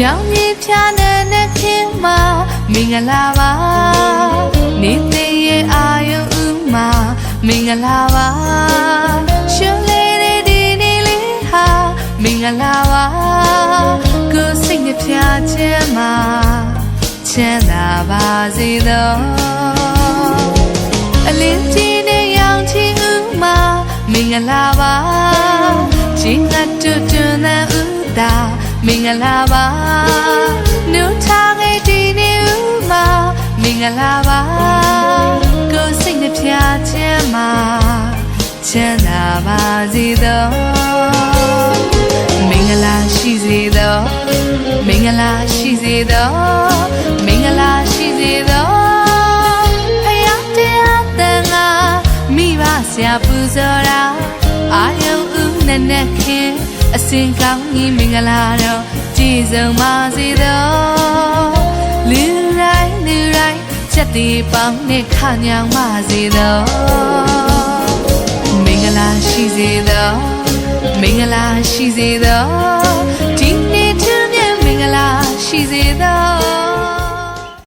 ရောင်ကြီးဖြာနဲ့နဲ့ခင်မမင်္ဂလာပါနေသိရဲ့အာယုဥမာမင်္ဂလာပါရှင်လေးတွေဒီနေ့လေးဟာမင်္ဂလာပါကိုယ်စိတ်နဲ့ဖြာခြင်းမှာချမ်းသာပါစေသောအလင်းကြီးနဲ့ရောင်ချီဥမာမင်္ဂလာပါချင်းငတ်တွတွန်းတဲ့ဥတာမင်္ဂလာပါနှုတ်ထားခဲ့ဒီနေ့ဥမာမင်္ဂလာပါကိုယ်စိတ်နဲ့ဖြာခြင်းမှာချမ်းသာပါစေသောမင်္ဂလာရှိစေသောမင်္ဂလာရှိစေသောမင်္ဂလာရှိစေသောဖယားတရားတန်ခါမိဘဆရာပူဇော်တာအာယုဥနဲ့နဲ့ခင်အစဉ်ကောင်းကြီးမင်္ဂလာတော့ကြည်စုံပါစေသောလူတိုင်းချက်တီပေါင်းနဲ့ခညောင်ပါစေသောမင်္ဂလာရှိစေသောမင်္ဂလာရှိစေသော